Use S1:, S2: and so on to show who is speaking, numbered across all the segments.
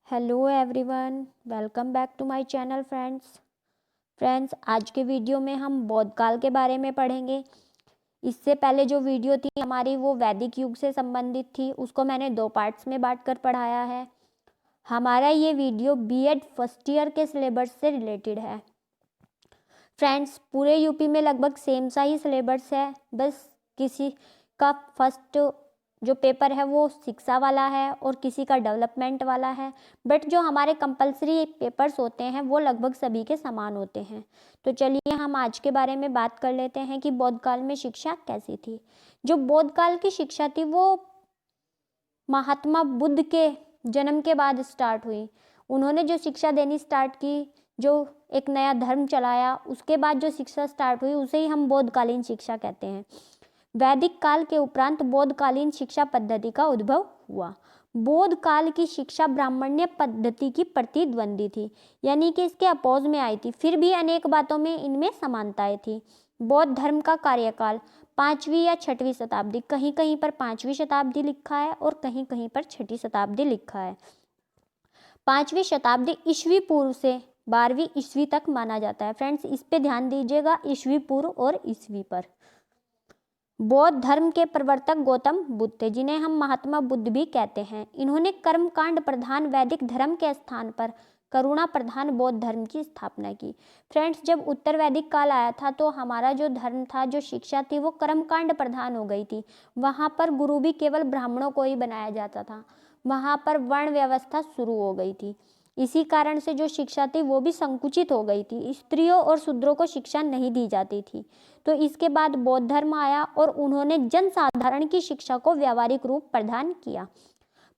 S1: Hello everyone, welcome back to my channel friends. आज के video में हम बौद्ध काल के बारे में पढ़ेंगे। इससे पहले जो वीडियो थी हमारी वो वैदिक युग से संबंधित थी, उसको मैंने 2 पार्ट्स में बांटकर पढ़ाया है। हमारा ये वीडियो बीएड फर्स्ट ईयर के सिलेबस से रिलेटेड है। फ्रेंड्स, पूरे यूपी में लगभग सेम सा ही सिलेबस है, बस किसी का फर्स्ट जो पेपर है वो शिक्षा वाला है और किसी का डेवलपमेंट वाला है, बट जो हमारे कंपलसरी पेपर्स होते हैं वो लगभग सभी के समान होते हैं। तो चलिए हम आज के बारे में बात कर लेते हैं कि बौद्ध काल में शिक्षा कैसी थी। जो बौद्ध काल की शिक्षा थी वो महात्मा बुद्ध के जन्म के बाद स्टार्ट हुई। उन्होंने जो शिक्षा देनी स्टार्ट की, जो एक नया धर्म चलाया, उसके बाद जो शिक्षा स्टार्ट हुई उसे ही हम बौद्धकालीन शिक्षा कहते हैं। वैदिक काल के उपरांत बौद्धकालीन शिक्षा पद्धति का उद्भव हुआ। बौद्ध काल की शिक्षा ब्राह्मण्य पद्धति की प्रतिद्वंदी थी, यानी कि इसके अपोज में आई थी। फिर भी अनेक बातों में इनमें समानताएं थी। बौद्ध धर्म का कार्यकाल 5वीं या 6वीं शताब्दी, कहीं कहीं पर 5वीं शताब्दी लिखा है और कहीं कहीं पर 6वीं शताब्दी लिखा है। 5वीं शताब्दी ईस्वी पूर्व से 12वीं ईस्वी तक माना जाता है। फ्रेंड्स, इस पे ध्यान दीजिएगा, ईस्वी पूर्व और ईस्वी पर। बौद्ध धर्म के प्रवर्तक गौतम बुद्ध थे, जिन्हें हम महात्मा बुद्ध भी कहते हैं। इन्होंने कर्मकांड प्रधान वैदिक धर्म के स्थान पर करुणा प्रधान बौद्ध धर्म की स्थापना की। फ्रेंड्स, जब उत्तर वैदिक काल आया था तो हमारा जो धर्म था, जो शिक्षा थी, वो कर्मकांड प्रधान हो गई थी। वहाँ पर गुरु भी केवल ब्राह्मणों को ही बनाया जाता था। वहाँ पर वर्ण व्यवस्था शुरू हो गई थी। इसी कारण से जो शिक्षा थी वो भी संकुचित हो गई थी। स्त्रियों और शूद्रों को शिक्षा नहीं दी जाती थी। तो इसके बाद बौद्ध धर्म आया और उन्होंने जनसाधारण की शिक्षा को व्यावहारिक रूप प्रदान किया।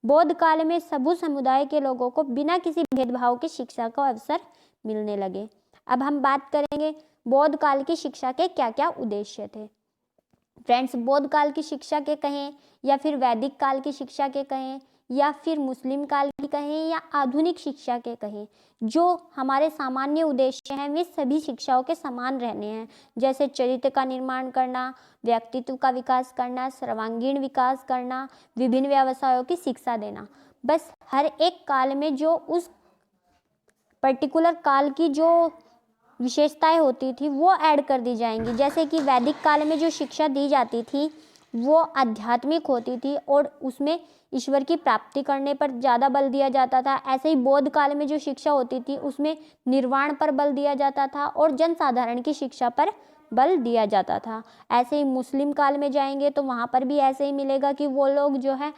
S1: बौद्ध काल में सभु समुदाय के लोगों को बिना किसी भेदभाव की शिक्षा का अवसर मिलने लगे। अब हम बात करेंगे बौद्ध काल की शिक्षा के क्या क्या उद्देश्य थे। फ्रेंड्स, बौद्ध काल की शिक्षा के कहें या फिर वैदिक काल की शिक्षा के कहें या फिर मुस्लिम काल की कहें या आधुनिक शिक्षा के कहें, जो हमारे सामान्य उद्देश्य हैं वे सभी शिक्षाओं के समान रहने हैं। जैसे चरित्र का निर्माण करना, व्यक्तित्व का विकास करना, सर्वांगीण विकास करना, विभिन्न व्यवसायों की शिक्षा देना। बस हर एक काल में जो उस पर्टिकुलर काल की जो विशेषताएं होती थी वो ऐड कर दी जाएंगी। जैसे कि वैदिक काल में जो शिक्षा दी जाती थी वो आध्यात्मिक होती थी और उसमें ईश्वर की प्राप्ति करने पर ज़्यादा बल दिया जाता था। ऐसे ही बौद्ध काल में जो शिक्षा होती थी उसमें निर्वाण पर बल दिया जाता था और जनसाधारण की शिक्षा पर बल दिया जाता था। ऐसे ही मुस्लिम काल में जाएंगे तो वहाँ पर भी ऐसे ही मिलेगा कि वो लोग जो है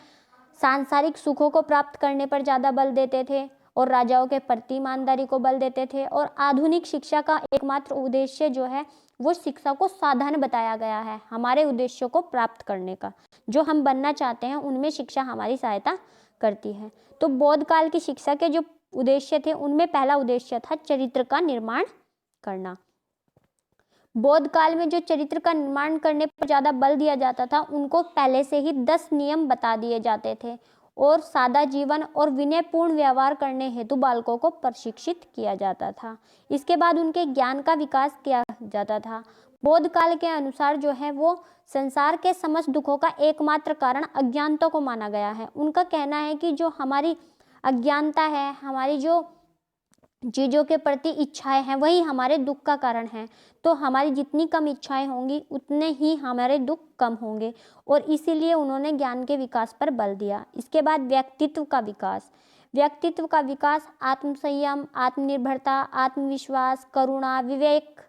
S1: सांसारिक सुखों को प्राप्त करने पर ज़्यादा बल देते थे और राजाओं के प्रति ईमानदारी को बल देते थे। और आधुनिक शिक्षा का एकमात्र उद्देश्य जो है वो शिक्षा को साधन बताया गया है हमारे उद्देश्यों को प्राप्त करने का। जो हम बनना चाहते हैं उनमें शिक्षा हमारी सहायता करती है। तो बौद्ध काल की शिक्षा के जो उद्देश्य थे उनमें पहला उद्देश्य था चरित्र का निर्माण करना। बौद्ध काल में जो चरित्र का निर्माण करने पर ज़्यादा बल दिया जाता था, उनको पहले से ही 10 नियम बता दिए जाते थे और सादा जीवन और विनयपूर्ण व्यवहार करने हेतु बालकों को प्रशिक्षित किया जाता था। इसके बाद उनके ज्ञान का विकास किया जाता था। बौद्ध काल के अनुसार जो है वो संसार के समस्त दुखों का एकमात्र कारण अज्ञानता को माना गया है। उनका कहना है कि जो हमारी अज्ञानता है, हमारी जो चीज़ों के प्रति इच्छाएं हैं, वही हमारे दुख का कारण है। तो हमारी जितनी कम इच्छाएं होंगी उतने ही हमारे दुख कम होंगे और इसीलिए उन्होंने ज्ञान के विकास पर बल दिया। इसके बाद व्यक्तित्व का विकास। व्यक्तित्व का विकास आत्मसंयम, आत्मनिर्भरता, आत्मविश्वास, करुणा, विवेक,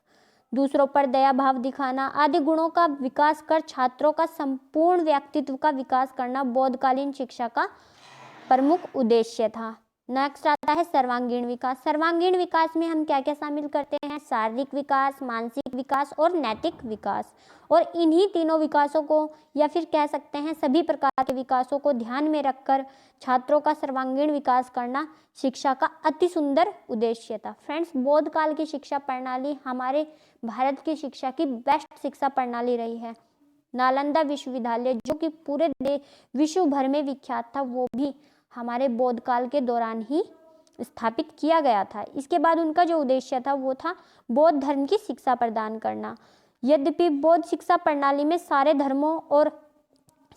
S1: दूसरों पर दया भाव दिखाना आदि गुणों का विकास कर छात्रों का संपूर्ण व्यक्तित्व का विकास करना बौद्धकालीन शिक्षा का प्रमुख उद्देश्य था। नेक्स्ट आता है सर्वांगीण विकास। सर्वांगीण विकास में हम क्या क्या शामिल करते हैं? शारीरिक विकास, मानसिक विकास और नैतिक विकास। और इन्हीं तीनों विकासों को या फिर कह सकते हैं सभी प्रकार के विकासों को ध्यान में रखकर छात्रों का सर्वांगीण विकास करना शिक्षा का अति सुंदर उद्देश्य था। फ्रेंड्स, बौद्ध काल की शिक्षा प्रणाली हमारे भारत की शिक्षा की बेस्ट शिक्षा प्रणाली रही है। नालंदा विश्वविद्यालय जो कि पूरे विश्व भर में विख्यात था, वो भी हमारे बौद्ध काल के दौरान ही स्थापित किया गया था। इसके बाद उनका जो उद्देश्य था वो था बौद्ध धर्म की शिक्षा प्रदान करना। यद्यपि बौद्ध शिक्षा प्रणाली में सारे धर्मों और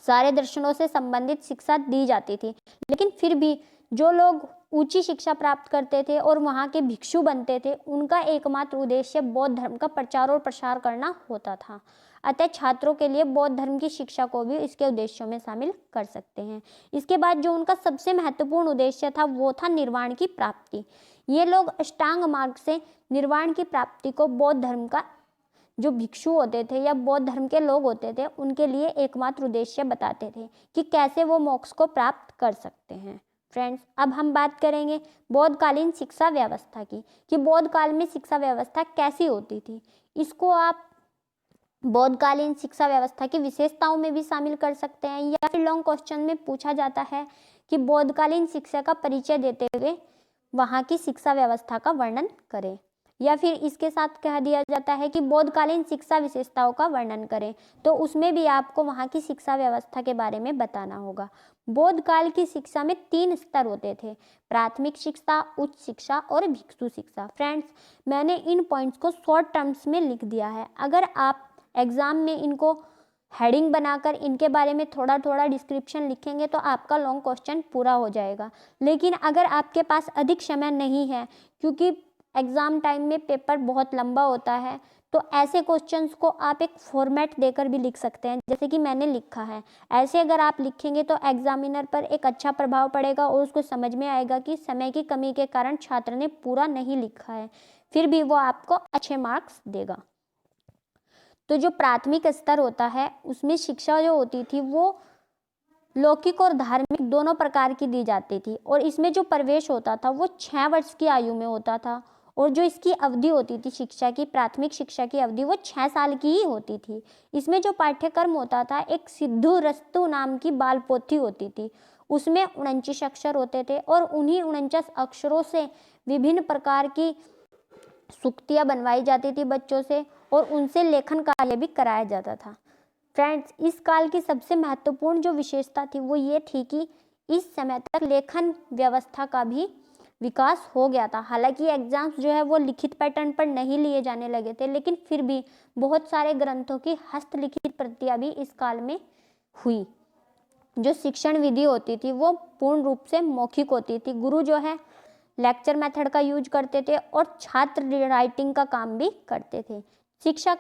S1: सारे दर्शनों से संबंधित शिक्षा दी जाती थी, लेकिन फिर भी जो लोग ऊंची शिक्षा प्राप्त करते थे और वहाँ के भिक्षु बनते थे, उनका एकमात्र उद्देश्य बौद्ध धर्म का प्रचार और प्रसार करना होता था। अतः छात्रों के लिए बौद्ध धर्म की शिक्षा को भी इसके उद्देश्यों में शामिल कर सकते हैं। इसके बाद जो उनका सबसे महत्वपूर्ण उद्देश्य था वो था निर्वाण की प्राप्ति। ये लोग अष्टांग मार्ग से निर्वाण की प्राप्ति को बौद्ध धर्म का जो भिक्षु होते थे या बौद्ध धर्म के लोग होते थे उनके लिए एकमात्र उद्देश्य बताते थे कि कैसे वो मोक्ष को प्राप्त कर सकते हैं। फ्रेंड्स, अब हम बात करेंगे बौद्धकालीन शिक्षा व्यवस्था की, कि बौद्ध काल में शिक्षा व्यवस्था कैसी होती थी। इसको आप बौद्धकालीन शिक्षा व्यवस्था की विशेषताओं में भी शामिल कर सकते हैं, या फिर लॉन्ग क्वेश्चन में पूछा जाता है कि बौद्धकालीन शिक्षा का परिचय देते हुए वहाँ की शिक्षा व्यवस्था का वर्णन करें, या फिर इसके साथ कह दिया जाता है कि बौद्धकालीन शिक्षा विशेषताओं का वर्णन करें, तो उसमें भी आपको वहाँ की शिक्षा व्यवस्था के बारे में बताना होगा। बौद्ध काल की शिक्षा में 3 स्तर होते थे, प्राथमिक शिक्षा, उच्च शिक्षा और भिक्षु शिक्षा। फ्रेंड्स, मैंने इन पॉइंट्स को शॉर्ट टर्म्स में लिख दिया है। अगर आप एग्जाम में इनको हेडिंग बनाकर इनके बारे में थोड़ा थोड़ा डिस्क्रिप्शन लिखेंगे तो आपका लॉन्ग क्वेश्चन पूरा हो जाएगा। लेकिन अगर आपके पास अधिक समय नहीं है, क्योंकि एग्ज़ाम टाइम में पेपर बहुत लंबा होता है, तो ऐसे क्वेश्चंस को आप एक फॉर्मेट देकर भी लिख सकते हैं, जैसे कि मैंने लिखा है। ऐसे अगर आप लिखेंगे तो एग्जामिनर पर एक अच्छा प्रभाव पड़ेगा और उसको समझ में आएगा कि समय की कमी के कारण छात्र ने पूरा नहीं लिखा है, फिर भी वो आपको अच्छे मार्क्स देगा। तो जो प्राथमिक स्तर होता है उसमें शिक्षा जो होती थी वो लौकिक और धार्मिक दोनों प्रकार की दी जाती थी, और इसमें जो प्रवेश होता था वो 6 वर्ष की आयु में होता था, और जो इसकी अवधि होती थी शिक्षा की, प्राथमिक शिक्षा की अवधि वो 6 साल की ही होती थी। इसमें जो पाठ्यक्रम होता था एक सिद्धू रस्तु नाम की बाल पोथी होती थी, उसमें 49 अक्षर होते थे, और उन्हीं 49 अक्षरों से विभिन्न प्रकार की सूक्तियाँ बनवाई जाती थी बच्चों से, और उनसे लेखन कार्य भी कराया जाता था। फ्रेंड्स, इस काल की सबसे महत्वपूर्ण जो विशेषता थी वो ये थी कि इस समय तक लेखन व्यवस्था का भी विकास हो गया था। हालांकि एग्जाम्स जो है वो लिखित पैटर्न पर नहीं लिए जाने लगे थे, लेकिन फिर भी बहुत सारे ग्रंथों की हस्तलिखित प्रतियां भी इस काल में हुई। जो शिक्षण विधि होती थी वो पूर्ण रूप से मौखिक होती थी। गुरु जो है लेक्चर मेथड का यूज करते थे और छात्र राइटिंग का काम भी करते थे। शिक्षा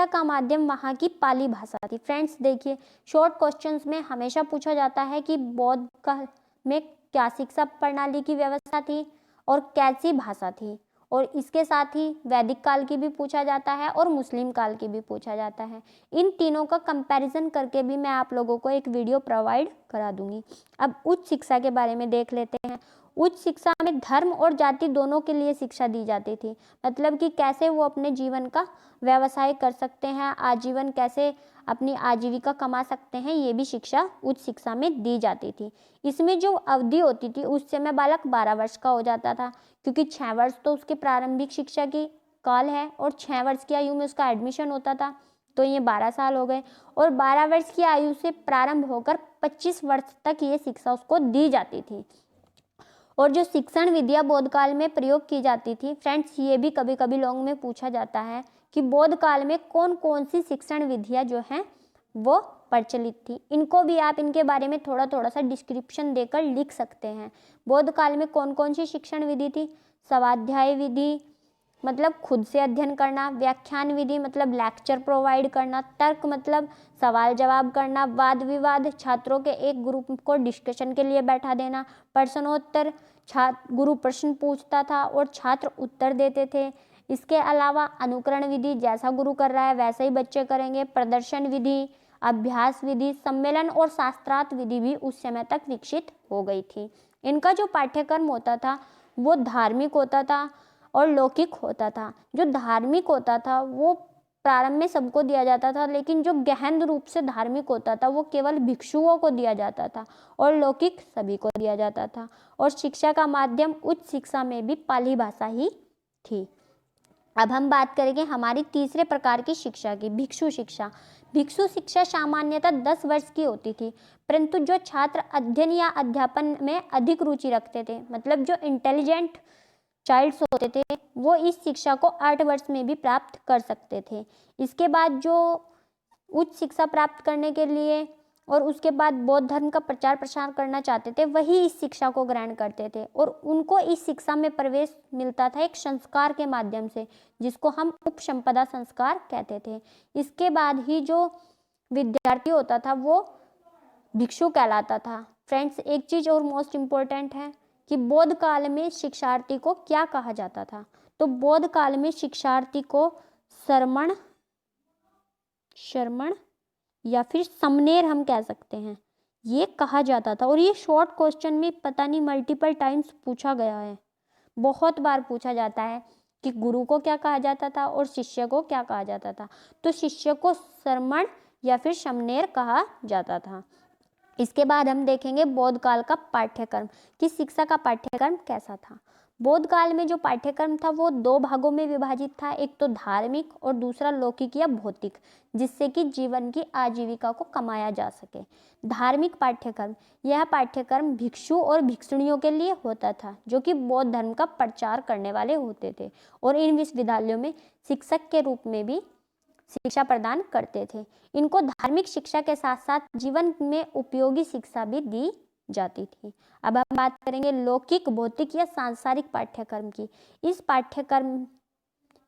S1: का माध्यम वहाँ की पाली भाषा थी। फ्रेंड्स देखिए, शॉर्ट क्वेश्चंस में हमेशा पूछा जाता है कि बौद्ध काल में क्या शिक्षा प्रणाली की व्यवस्था थी और कैसी भाषा थी, और इसके साथ ही वैदिक काल की भी पूछा जाता है और मुस्लिम काल की भी पूछा जाता है। इन तीनों का कंपैरिजन करके भी मैं आप लोगों को एक वीडियो प्रोवाइड करा दूंगी। अब उच्च शिक्षा के बारे में देख लेते हैं। उच्च शिक्षा में धर्म और जाति दोनों के लिए शिक्षा दी जाती थी, मतलब कि कैसे वो अपने जीवन का व्यवसाय कर सकते हैं, आजीवन कैसे अपनी आजीविका कमा सकते हैं, ये भी शिक्षा उच्च शिक्षा में दी जाती थी। इसमें जो अवधि होती थी उस समय बालक 12 वर्ष का हो जाता था, क्योंकि 6 वर्ष तो उसके प्रारंभिक शिक्षा की काल है और 6 वर्ष की आयु में उसका एडमिशन होता था, तो ये 12 साल हो गए। और 12 वर्ष की आयु से प्रारंभ होकर 25 वर्ष तक ये शिक्षा उसको दी जाती थी। और जो शिक्षण विधियाँ बौद्ध काल में प्रयोग की जाती थी, फ्रेंड्स ये भी कभी कभी लॉन्ग में पूछा जाता है कि बौद्ध काल में कौन कौन सी शिक्षण विधियाँ जो हैं वो प्रचलित थी। इनको भी आप इनके बारे में थोड़ा थोड़ा सा डिस्क्रिप्शन देकर लिख सकते हैं। बौद्ध काल में कौन कौन सी शिक्षण विधि थी? स्वाध्याय विधि मतलब खुद से अध्ययन करना, व्याख्यान विधि मतलब लेक्चर प्रोवाइड करना, तर्क मतलब सवाल जवाब करना, वाद विवाद छात्रों के एक ग्रुप को डिस्कशन के लिए बैठा देना, प्रश्नोत्तर गुरु प्रश्न पूछता था और छात्र उत्तर देते थे। इसके अलावा अनुकरण विधि, जैसा गुरु कर रहा है वैसे ही बच्चे करेंगे, प्रदर्शन विधि, अभ्यास विधि, सम्मेलन और शास्त्रार्थ विधि भी उस समय तक विकसित हो गई थी। इनका जो पाठ्यक्रम होता था वो धार्मिक होता था और लौकिक होता था। जो धार्मिक होता था वो प्रारंभ में सबको दिया जाता था, लेकिन जो गहन रूप से धार्मिक होता था वो केवल भिक्षुओं को दिया जाता था, और लौकिक सभी को दिया जाता था। और शिक्षा का माध्यम उच्च शिक्षा में भी पाली भाषा ही थी। अब हम बात करेंगे हमारी तीसरे प्रकार की शिक्षा की, भिक्षु शिक्षा। भिक्षु शिक्षा सामान्यतः 10 वर्ष की होती थी, परंतु जो छात्र अध्ययन या अध्यापन में अधिक रुचि रखते थे, मतलब जो इंटेलिजेंट चाइल्ड्स होते थे, वो इस शिक्षा को 8 वर्ष में भी प्राप्त कर सकते थे। इसके बाद जो उच्च शिक्षा प्राप्त करने के लिए और उसके बाद बौद्ध धर्म का प्रचार प्रसार करना चाहते थे, वही इस शिक्षा को ग्रहण करते थे और उनको इस शिक्षा में प्रवेश मिलता था एक संस्कार के माध्यम से, जिसको हम उपसंपदा संस्कार कहते थे। इसके बाद ही जो विद्यार्थी होता था वो भिक्षु कहलाता था। फ्रेंड्स, एक चीज और मोस्ट इम्पोर्टेंट है कि बौद्ध काल में शिक्षार्थी को क्या कहा जाता था। तो बौद्ध काल में शिक्षार्थी को शर्मण या फिर समनेर हम कह सकते हैं, ये कहा जाता था। और ये शॉर्ट क्वेश्चन में पता नहीं मल्टीपल टाइम्स पूछा गया है, बहुत बार पूछा जाता है कि गुरु को क्या कहा जाता था और शिष्य को क्या कहा जाता था। तो शिष्य को शर्मण या फिर समनेर कहा जाता था। इसके बाद हम देखेंगे बौद्ध काल का पाठ्यक्रम कि शिक्षा का पाठ्यक्रम कैसा था। बौद्ध काल में जो पाठ्यक्रम था वो 2 भागों में विभाजित था, एक तो धार्मिक और दूसरा लौकिक या भौतिक, जिससे कि जीवन की आजीविका को कमाया जा सके। धार्मिक पाठ्यक्रम, यह पाठ्यक्रम भिक्षु और भिक्षुणियों के लिए होता था, जो कि बौद्ध धर्म का प्रचार करने वाले होते थे और इन विश्वविद्यालयों में शिक्षक के रूप में भी शिक्षा प्रदान करते थे। इनको धार्मिक शिक्षा के साथ साथ जीवन में उपयोगी शिक्षा भी दी जाती थी। अब हम बात करेंगे लौकिक, भौतिक या सांसारिक पाठ्यक्रम की।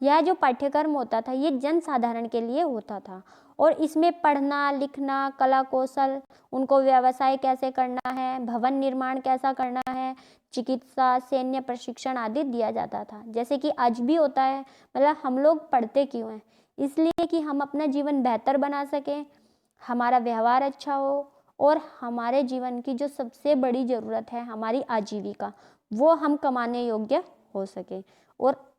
S1: यह जो पाठ्यक्रम होता था ये जन साधारण के लिए होता था और इसमें पढ़ना लिखना, कला कौशल, उनको व्यवसाय कैसे करना है, भवन निर्माण कैसा करना है, चिकित्सा, सैन्य प्रशिक्षण आदि दिया जाता था। जैसे कि आज भी होता है, मतलब हम लोग पढ़ते क्यों हैं? इसलिए कि हम अपना जीवन बेहतर बना सकें, हमारा व्यवहार अच्छा हो और हमारे जीवन की जो सबसे बड़ी ज़रूरत है हमारी आजीविका, वो हम कमाने योग्य हो सके। और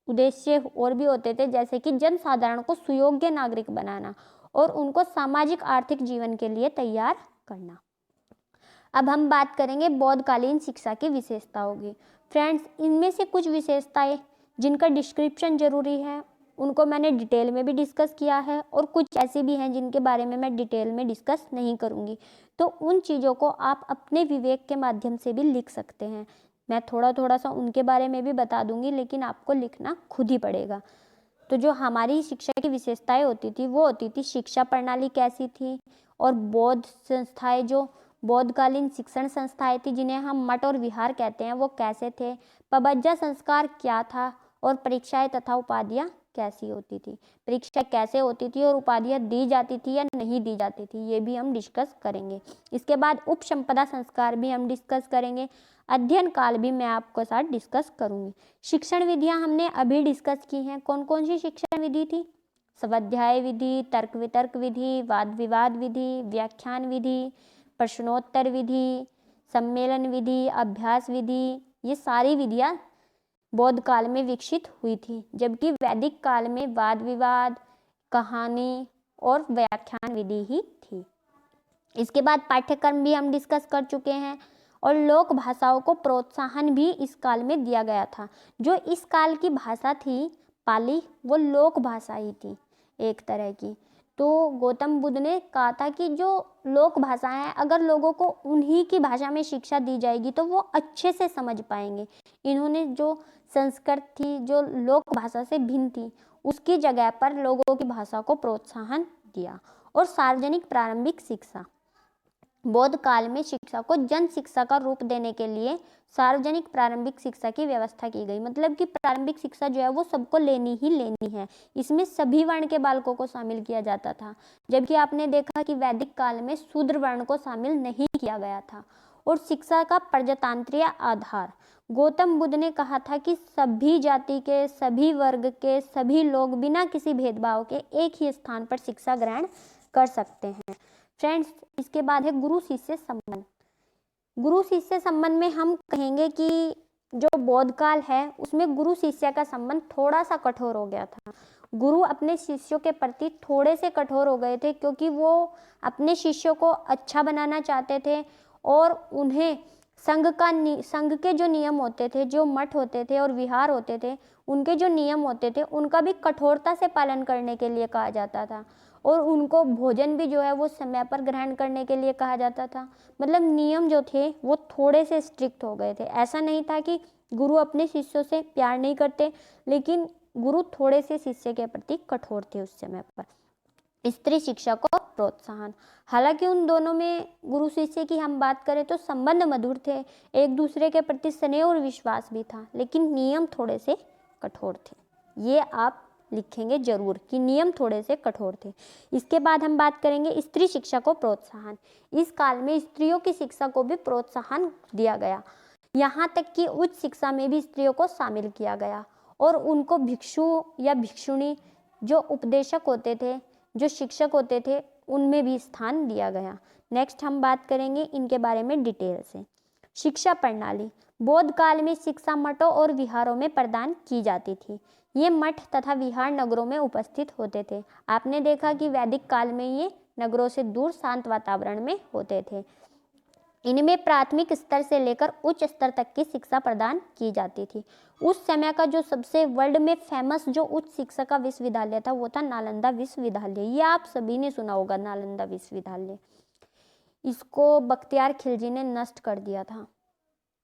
S1: उद्देश्य और भी होते थे, जैसे कि जन साधारण को सुयोग्य नागरिक बनाना और उनको सामाजिक आर्थिक जीवन के लिए तैयार करना। अब हम बात करेंगे बौद्धकालीन शिक्षा की विशेषताओं की। फ्रेंड्स, इनमें से कुछ विशेषताएं जिनका डिस्क्रिप्शन जरूरी है उनको मैंने डिटेल में भी डिस्कस किया है और कुछ ऐसी भी हैं जिनके बारे में मैं डिटेल में डिस्कस नहीं करूँगी। तो उन चीज़ों को आप अपने विवेक के माध्यम से भी लिख सकते हैं। मैं थोड़ा सा उनके बारे में भी बता दूंगी, लेकिन आपको लिखना खुद ही पड़ेगा। तो जो हमारी शिक्षा की विशेषताएं होती थी वो होती थी शिक्षा प्रणाली कैसी थी, और बौद्ध संस्थाएं, जो बौद्धकालीन शिक्षण संस्थाएं थी जिन्हें हम मठ और विहार कहते हैं, वो कैसे थे, पबज्जा संस्कार क्या था, और परीक्षाएं तथा उपाधियां कैसी होती थी, परीक्षा कैसे होती थी और उपाधियां दी जाती थी या नहीं दी जाती थी, ये भी हम डिस्कस करेंगे। इसके बाद उपसंपदा संस्कार भी हम डिस्कस करेंगे। अध्ययन काल भी मैं आपके साथ डिस्कस करूंगी। शिक्षण विधियां हमने अभी डिस्कस की हैं। कौन कौन सी शिक्षण विधि थी? स्वाध्याय विधि, तर्क वितर्क विधि, वाद विवाद विधि, व्याख्यान विधि, प्रश्नोत्तर विधि, सम्मेलन विधि, अभ्यास विधि, ये सारी विधियां बौद्ध काल में विकसित हुई थी, जबकि वैदिक काल में वाद विवाद, कहानी और व्याख्यान विधि ही थी। इसके बाद पाठ्यक्रम भी हम डिस्कस कर चुके हैं और लोक भाषाओं को प्रोत्साहन भी इस काल में दिया गया था। जो इस काल की भाषा थी पाली, वो लोक भाषा ही थी एक तरह की। तो गौतम बुद्ध ने कहा था कि जो लोक भाषाएं हैं, अगर लोगों को उन्हीं की भाषा में शिक्षा दी जाएगी तो वो अच्छे से समझ पाएंगे। इन्होंने जो संस्कृत थी, जो लोक भाषा से भिन्न थी, उसकी जगह पर लोगों की भाषा को प्रोत्साहन दिया। और सार्वजनिक प्रारंभिक शिक्षा, बौद्ध काल में शिक्षा को जन शिक्षा का रूप देने के लिए सार्वजनिक प्रारंभिक शिक्षा की व्यवस्था की गई। मतलब कि प्रारंभिक शिक्षा जो है वो सबको लेनी ही लेनी है। इसमें सभी वर्ण के बालकों को शामिल किया जाता था, जबकि आपने देखा कि वैदिक काल में शूद्र वर्ण को शामिल नहीं किया गया था। और शिक्षा का प्रजातंत्रीय आधार, गौतम बुद्ध ने कहा था कि सभी जाति के, सभी वर्ग के, सभी लोग बिना किसी भेदभाव के एक ही स्थान पर शिक्षा ग्रहण कर सकते हैं। फ्रेंड्स, इसके बाद है गुरु शिष्य संबंध। गुरु शिष्य संबंध में हम कहेंगे कि जो बौद्ध काल है उसमें गुरु शिष्य का संबंध थोड़ा सा कठोर हो गया था। गुरु अपने शिष्यों के प्रति थोड़े से कठोर हो गए थे, क्योंकि वो अपने शिष्यों को अच्छा बनाना चाहते थे और उन्हें संघ के जो नियम होते थे, जो मठ होते थे और विहार होते थे, उनके जो नियम होते थे उनका भी कठोरता से पालन करने के लिए कहा जाता था। और उनको भोजन भी जो है वो समय पर ग्रहण करने के लिए कहा जाता था। मतलब नियम जो थे वो थोड़े से स्ट्रिक्ट हो गए थे। ऐसा नहीं था कि गुरु अपने शिष्यों से प्यार नहीं करते, लेकिन गुरु थोड़े से शिष्य के प्रति कठोर थे उस समय पर। स्त्री शिक्षा को प्रोत्साहन। हालांकि उन दोनों में गुरु शिष्य की हम बात करें तो संबंध मधुर थे, एक दूसरे के प्रति स्नेह और विश्वास भी था, लेकिन नियम थोड़े से कठोर थे। ये आप लिखेंगे जरूर कि नियम थोड़े से कठोर थे। इसके बाद हम बात करेंगे स्त्री शिक्षा को प्रोत्साहन। इस काल में स्त्रियों की शिक्षा को भी प्रोत्साहन दिया गया, यहाँ तक कि उच्च शिक्षा में भी स्त्रियों को शामिल किया गया और उनको भिक्षु या भिक्षुणी जो उपदेशक होते थे, जो शिक्षक होते थे, उनमें भी स्थान दिया गया। नेक्स्ट हम बात करेंगे इनके बारे में डिटेल से। शिक्षा प्रणाली। बौद्ध काल में शिक्षा मठों और विहारों में प्रदान की जाती थी। ये मठ तथा विहार नगरों में उपस्थित होते थे। आपने देखा कि वैदिक काल में ये नगरों से दूर शांत वातावरण में होते थे। इनमें प्राथमिक स्तर से लेकर उच्च स्तर तक की शिक्षा प्रदान की जाती थी। उस समय का जो सबसे वर्ल्ड में फेमस जो उच्च शिक्षा का विश्वविद्यालय था वो था नालंदा विश्वविद्यालय। ये आप सभी ने सुना होगा, नालंदा विश्वविद्यालय। इसको बख्तियार खिलजी ने नष्ट कर दिया था,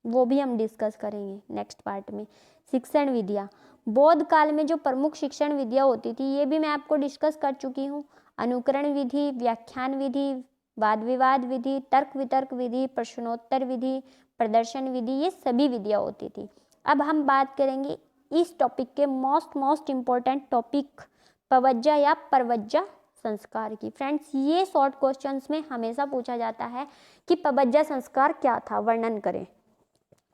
S1: वो भी हम डिस्कस करेंगे नेक्स्ट पार्ट में। शिक्षण विधियाँ। बौद्ध काल में जो प्रमुख शिक्षण विधियाँ होती थी ये भी मैं आपको डिस्कस कर चुकी हूँ। अनुकरण विधि, व्याख्यान विधि, वाद विवाद विधि, तर्क वितर्क विधि, प्रश्नोत्तर विधि, प्रदर्शन विधि, ये सभी विधियाँ होती थी। अब हम बात करेंगे इस टॉपिक के मोस्ट इम्पोर्टेंट टॉपिक पवज्जा या परवज्जा संस्कार की। फ्रेंड्स, ये शॉर्ट क्वेश्चंस में हमेशा पूछा जाता है कि पवज्जा संस्कार क्या था, वर्णन करें,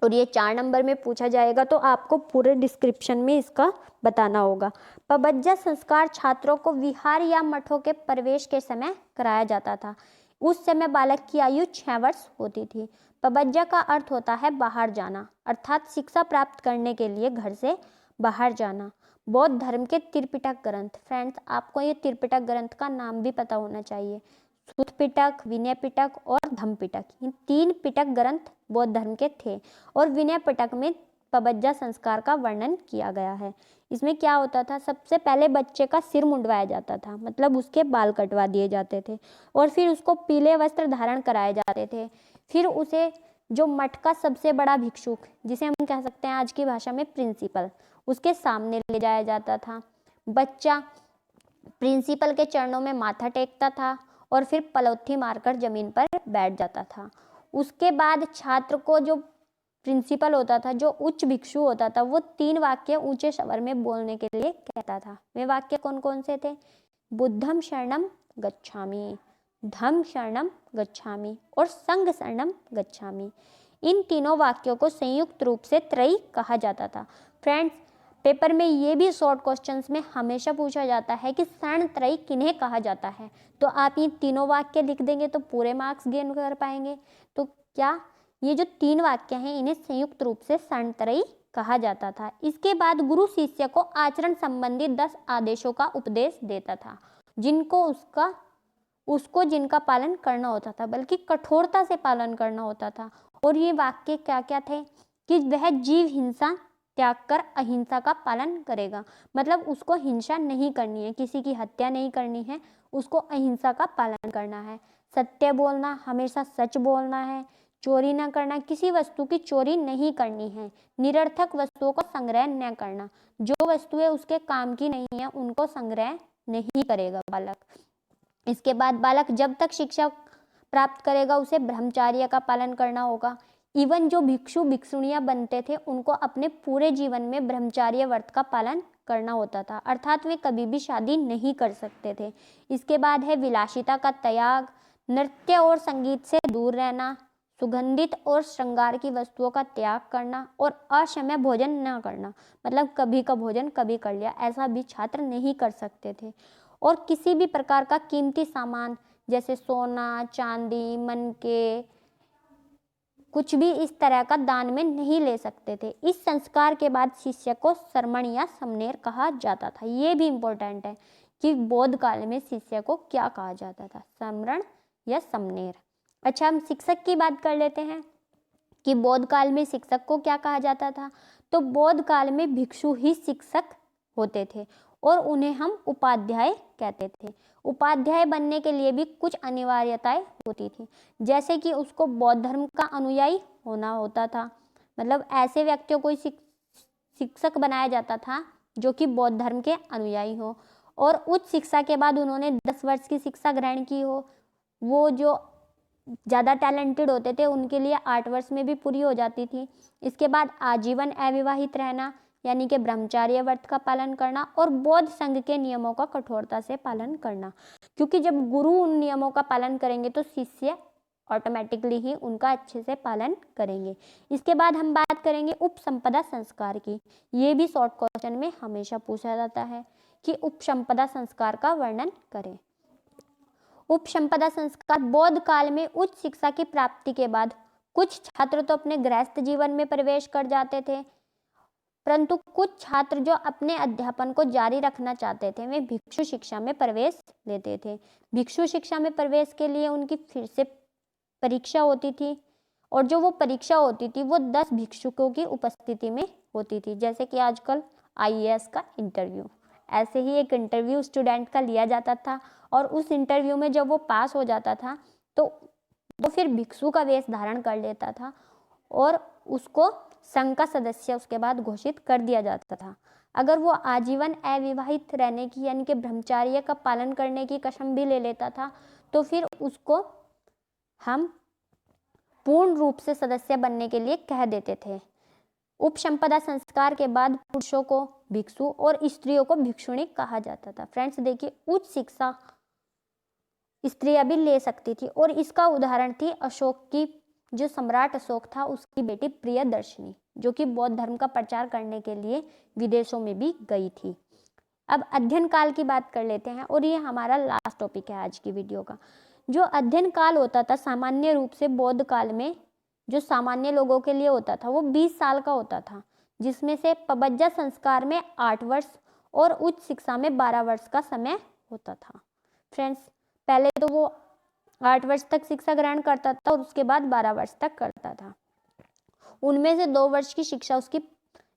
S1: और ये 4 नंबर में पूछा जाएगा, तो आपको पूरे डिस्क्रिप्शन में इसका बताना होगा। पवज्जा संस्कार छात्रों को विहार या मठों के प्रवेश के समय कराया जाता था। उस समय बालक की आयु 6 वर्ष होती थी। पवज्जा का अर्थ होता है बाहर जाना, अर्थात शिक्षा प्राप्त करने के लिए घर से बाहर जाना। बौद्ध धर्म के त्रिपिटक ग्रंथ। फ्रेंड्स, आपको ये त्रिपिटक ग्रंथ का नाम भी पता होना चाहिए। सुत्त पिटक, विनय पिटक और धम्म पिटक, इन 3 पिटक ग्रंथ बौद्ध धर्म के थे और विनय पिटक में पवज्जा संस्कार का वर्णन किया गया है। इसमें क्या होता था, सबसे पहले बच्चे का सिर मुंडवाया जाता था, मतलब उसके बाल कटवा दिए जाते थे, और फिर उसको पीले वस्त्र धारण कराए जाते थे। फिर उसे जो मठ का सबसे बड़ा भिक्षुक, जिसे हम कह सकते हैं आज की भाषा में प्रिंसिपल, उसके सामने ले जाया जाता था। बच्चा प्रिंसिपल के चरणों में माथा टेकता था और फिर पलौठी मारकर जमीन पर बैठ जाता था। उसके बाद छात्र को, जो प्रिंसिपल होता था, जो उच्च भिक्षु होता था, वो 3 वाक्य ऊंचे स्वर में बोलने के लिए कहता था। वे वाक्य कौन कौन से थे? बुद्धम शरणम गच्छामि, धम्म शरणम गच्छामि और संघ शरणम गच्छामि। इन तीनों वाक्यों को संयुक्त रूप से त्रयी कहा जाता था। फ्रेंड्स, पेपर में ये भी शॉर्ट क्वेश्चंस में हमेशा पूछा जाता है कि शरण त्रयी किन्हें कहा जाता है, तो आप ये तीनों वाक्य लिख देंगे तो पूरे मार्क्स गेन कर पाएंगे। तो क्या ये जो 3 वाक्य हैं इन्हें संयुक्त रूप से शरण त्रयी कहा जाता था। इसके बाद गुरु शिष्य को आचरण संबंधी 10 आदेशों का उपदेश देता था, जिनका पालन करना होता था, बल्कि कठोरता से पालन करना होता था। और ये वाक्य क्या क्या थे कि वह जीव हिंसा त्याग कर अहिंसा का पालन करेगा, मतलब उसको हिंसा नहीं करनी है, किसी की हत्या नहीं करनी है, उसको अहिंसा का पालन करना है। सत्य बोलना, हमेशा सच बोलना है। चोरी न करना, किसी वस्तु की चोरी नहीं करनी है। निरर्थक वस्तुओं को संग्रह न करना, जो वस्तुएं उसके काम की नहीं है उनको संग्रह नहीं करेगा बालक। इसके बाद बालक जब तक शिक्षा प्राप्त करेगा उसे ब्रह्मचर्य का पालन करना होगा। इवन जो भिक्षु भिक्षुणियां बनते थे उनको अपने पूरे जीवन में ब्रह्मचर्य व्रत का पालन करना होता था, अर्थात वे कभी भी शादी नहीं कर सकते थे। इसके बाद है विलासिता का त्याग, नृत्य और संगीत से दूर रहना, सुगंधित और श्रृंगार की वस्तुओं का त्याग करना और असमय भोजन न करना, मतलब कभी का भोजन कभी कर लिया, ऐसा भी छात्र नहीं कर सकते थे। और किसी भी प्रकार का कीमती सामान जैसे सोना, चांदी, मनके, कुछ भी इस तरह का दान में नहीं ले सकते थे। इस संस्कार के बाद शिष्य को श्रमण या समनेर कहा जाता था। ये भी इम्पोर्टेंट है कि बौद्ध काल में शिष्य को क्या कहा जाता था, श्रमण या समनेर। अच्छा, हम शिक्षक की बात कर लेते हैं कि बौद्ध काल में शिक्षक को क्या कहा जाता था। तो बौद्ध काल में भिक्षु ही शिक्षक होते थे और उन्हें हम उपाध्याय कहते थे। उपाध्याय बनने के लिए भी कुछ अनिवार्यताएं होती थी, जैसे कि उसको बौद्ध धर्म का अनुयायी होना होता था, मतलब ऐसे व्यक्तियों को शिक्षक बनाया जाता था जो कि बौद्ध धर्म के अनुयायी हो। और उच्च शिक्षा के बाद उन्होंने 10 वर्ष की शिक्षा ग्रहण की हो। वो जो ज़्यादा टैलेंटेड होते थे उनके लिए 8 वर्ष में भी पूरी हो जाती थी। इसके बाद आजीवन अविवाहित रहना यानी कि ब्रह्मचार्य व्रत का पालन करना और बौद्ध संघ के नियमों का कठोरता से पालन करना, क्योंकि जब गुरु उन नियमों का पालन करेंगे तो शिष्य ऑटोमेटिकली ही उनका अच्छे से पालन करेंगे। इसके बाद हम बात करेंगे उपसंपदा संस्कार की। ये भी शॉर्ट क्वेश्चन में हमेशा पूछा जाता है कि उपसंपदा संस्कार का वर्णन करें। उपसंपदा संस्कार बौद्ध काल में उच्च शिक्षा की प्राप्ति के बाद कुछ छात्र तो अपने गृहस्थ जीवन में प्रवेश कर जाते थे, परंतु कुछ छात्र जो अपने अध्यापन को जारी रखना चाहते थे वे भिक्षु शिक्षा में प्रवेश लेते थे। भिक्षु शिक्षा में प्रवेश के लिए उनकी फिर से परीक्षा होती थी और जो वो परीक्षा होती थी वो 10 भिक्षुकों की उपस्थिति में होती थी, जैसे कि आजकल IAS का इंटरव्यू। ऐसे ही एक इंटरव्यू स्टूडेंट का लिया जाता था और उस इंटरव्यू में जब वो पास हो जाता था तो वो फिर भिक्षु का वेश धारण कर लेता था और उसको संघ का सदस्य उसके बाद घोषित कर दिया जाता था। अगर वो आजीवन अविवाहित रहने की यानी कि ब्रह्मचार्य का पालन करने की कसम भी ले लेता था तो फिर उसको हम पूर्ण रूप से सदस्य बनने के लिए कह देते थे। उपसंपदा संस्कार के बाद पुरुषों को भिक्षु और स्त्रियों को भिक्षुणी कहा जाता था। फ्रेंड्स देखिए, उच्च शिक्षा स्त्रियां भी ले सकती थी और इसका उदाहरण थी अशोक की, जो सम्राट अशोक था उसकी बेटी प्रियदर्शनी, जो कि बौद्ध धर्म का प्रचार करने के लिए विदेशों में भी गई थी। अब अध्ययन काल की बात कर लेते हैं और ये हमारा लास्ट टॉपिक है आज की वीडियो का। जो अध्ययन काल होता था सामान्य रूप से बौद्ध काल में जो सामान्य लोगों के लिए होता था वो 20 साल का होता था, जिसमें से पबज्जा संस्कार में 8 वर्ष और उच्च शिक्षा में 12 वर्ष का समय होता था। फ्रेंड्स, पहले तो वो 8 वर्ष तक शिक्षा ग्रहण करता था और उसके बाद 12 वर्ष तक करता था। उनमें से 2 वर्ष की शिक्षा उसकी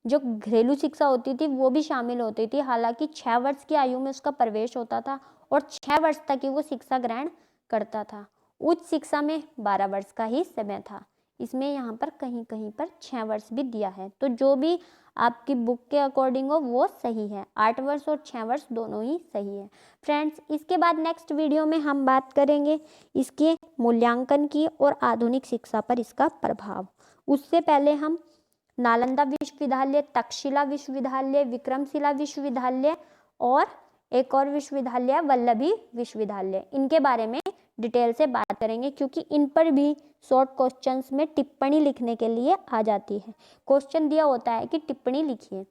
S1: जो घरेलू शिक्षा होती थी वो भी शामिल होती थी। हालांकि 6 वर्ष की आयु में उसका प्रवेश होता था और 6 वर्ष तक ही वो शिक्षा ग्रहण करता था। उच्च शिक्षा में 12 वर्ष का ही समय था। इसमें यहाँ पर कहीं कहीं पर 6 वर्ष भी दिया है, तो जो भी आपकी बुक के अकॉर्डिंग हो वो सही है। 8 वर्ष और 6 वर्ष दोनों ही सही है। फ्रेंड्स, इसके बाद नेक्स्ट वीडियो में हम बात करेंगे इसके मूल्यांकन की और आधुनिक शिक्षा पर इसका प्रभाव। उससे पहले हम नालंदा विश्वविद्यालय, तक्षशिला विश्वविद्यालय, विक्रमशिला विश्वविद्यालय और एक और विश्वविद्यालय वल्लभी विश्वविद्यालय, इनके बारे में डिटेल से बात करेंगे, क्योंकि इन पर भी शॉर्ट क्वेश्चंस में टिप्पणी लिखने के लिए आ जाती है। क्वेश्चन दिया होता है कि टिप्पणी लिखिए,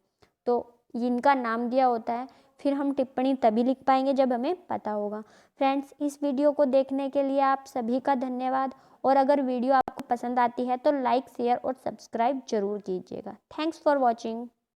S1: तो इनका नाम दिया होता है, फिर हम टिप्पणी तभी लिख पाएंगे जब हमें पता होगा। फ्रेंड्स, इस वीडियो को देखने के लिए आप सभी का धन्यवाद, और अगर वीडियो आपको पसंद आती है तो लाइक, शेयर और सब्सक्राइब जरूर कीजिएगा। Thanks for watching.